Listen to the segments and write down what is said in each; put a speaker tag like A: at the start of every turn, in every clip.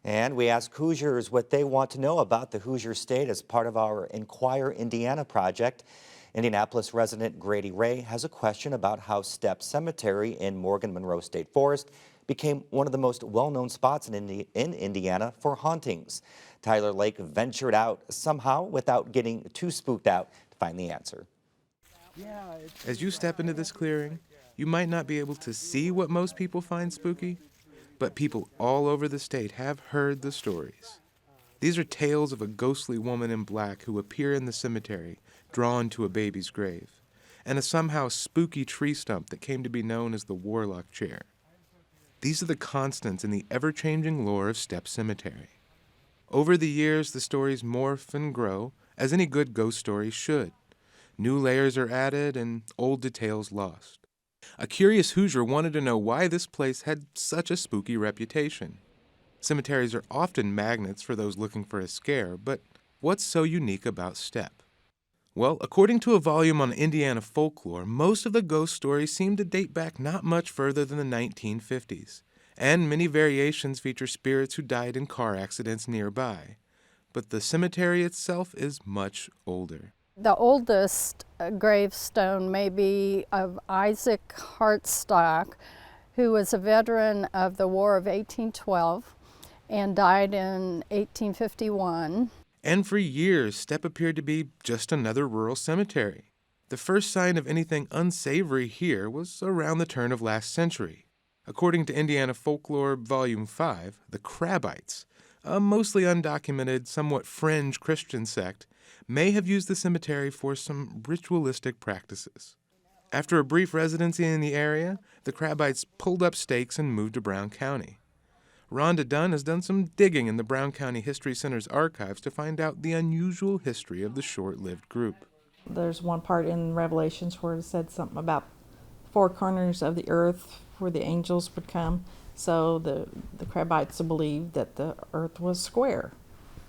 A: And we ask Hoosiers what they want to know about the Hoosier State as part of our Inquire Indiana project. Indianapolis resident Grady Ray has a question about how Stepp Cemetery in Morgan Monroe State Forest became one of the most well-known spots in Indiana for hauntings. Tyler Lake ventured out somehow without getting too spooked out to find the answer.
B: As you step into this clearing, you might not be able to see what most people find spooky, but people all over the state have heard the stories. These are tales of a ghostly woman in black who appear in the cemetery, drawn to a baby's grave, and a somehow spooky tree stump that came to be known as the Warlock Chair. These are the constants in the ever-changing lore of Stepp Cemetery. Over the years, the stories morph and grow, as any good ghost story should. New layers are added and old details lost. A curious Hoosier wanted to know why this place had such a spooky reputation. Cemeteries are often magnets for those looking for a scare, but what's so unique about Stepp? Well, according to a volume on Indiana folklore, most of the ghost stories seem to date back not much further than the 1950s, and many variations feature spirits who died in car accidents nearby. But the cemetery itself is much older.
C: The oldest gravestone may be of Isaac Hartstock, who was a veteran of the War of 1812 and died in 1851.
B: And for years, Stepp appeared to be just another rural cemetery. The first sign of anything unsavory here was around the turn of last century. According to Indiana Folklore Volume 5, the Crabbites, a mostly undocumented, somewhat fringe Christian sect, may have used the cemetery for some ritualistic practices. After a brief residency in the area, the Crabbites pulled up stakes and moved to Brown County. Rhonda Dunn has done some digging in the Brown County History Center's archives to find out the unusual history of the short-lived group.
D: There's one part in Revelations where it said something about four corners of the earth where the angels would come. So the Crabbites believed that the earth was square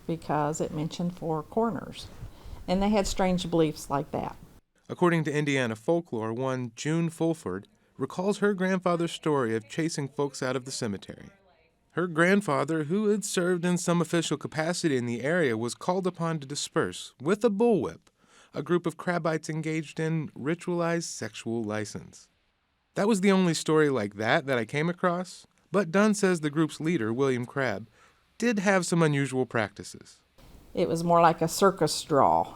D: because it mentioned four corners. And they had strange beliefs like that.
B: According to Indiana folklore, one June Fulford recalls her grandfather's story of chasing folks out of the cemetery. Her grandfather, who had served in some official capacity in the area, was called upon to disperse, with a bullwhip, a group of Crabbites engaged in ritualized sexual license. That was the only story like that I came across, but Dunn says the group's leader, William Crabb, did have some unusual practices.
D: It was more like a circus draw.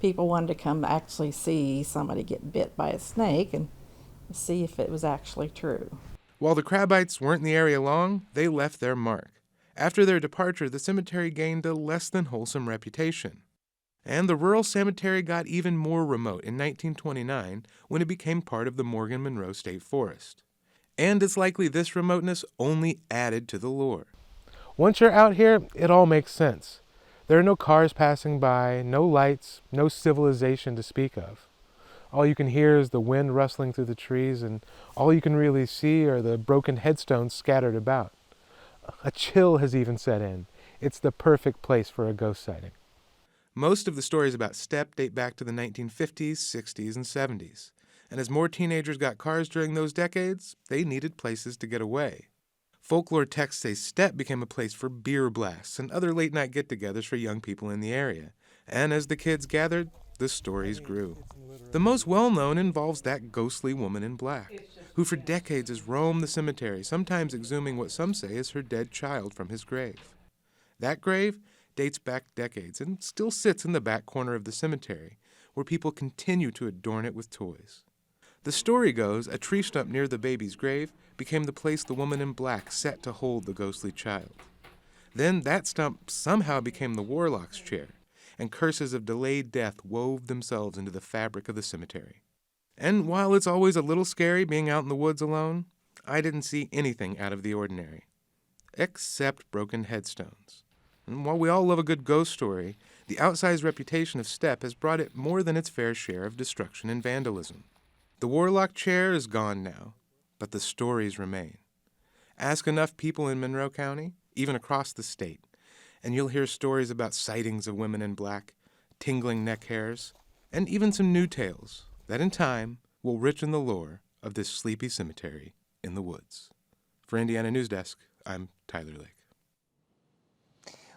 D: People wanted to come actually see somebody get bit by a snake and see if it was actually true.
B: While the Crabbites weren't in the area long, they left their mark. After their departure, the cemetery gained a less than wholesome reputation. And the rural cemetery got even more remote in 1929 when it became part of the Morgan Monroe State Forest. And it's likely this remoteness only added to the lore.
E: Once you're out here, it all makes sense. There are no cars passing by, no lights, no civilization to speak of. All you can hear is the wind rustling through the trees, and all you can really see are the broken headstones scattered about. A chill has even set in. It's the perfect place for a ghost sighting.
B: Most of the stories about Stepp date back to the 1950s, 60s, and 70s. And as more teenagers got cars during those decades, they needed places to get away. Folklore texts say Stepp became a place for beer blasts and other late-night get-togethers for young people in the area. And as the kids gathered, the stories grew. The most well-known involves that ghostly woman in black, who for decades has roamed the cemetery, sometimes exhuming what some say is her dead child from his grave. That grave dates back decades and still sits in the back corner of the cemetery, where people continue to adorn it with toys. The story goes, a tree stump near the baby's grave became the place the woman in black set to hold the ghostly child. Then that stump somehow became the Warlock's chair, and curses of delayed death wove themselves into the fabric of the cemetery. And while it's always a little scary being out in the woods alone, I didn't see anything out of the ordinary, except broken headstones. And while we all love a good ghost story, the outsized reputation of Stepp has brought it more than its fair share of destruction and vandalism. The Warlock chair is gone now, but the stories remain. Ask enough people in Monroe County, even across the state, and you'll hear stories about sightings of women in black, tingling neck hairs, and even some new tales that in time will richen the lore of this sleepy cemetery in the woods. For Indiana Newsdesk, I'm Tyler Lake.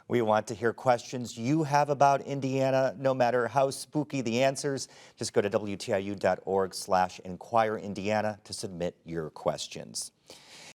A: We want to hear questions you have about Indiana, no matter how spooky the answers. Just go to WTIU.org/inquireindiana to submit your questions.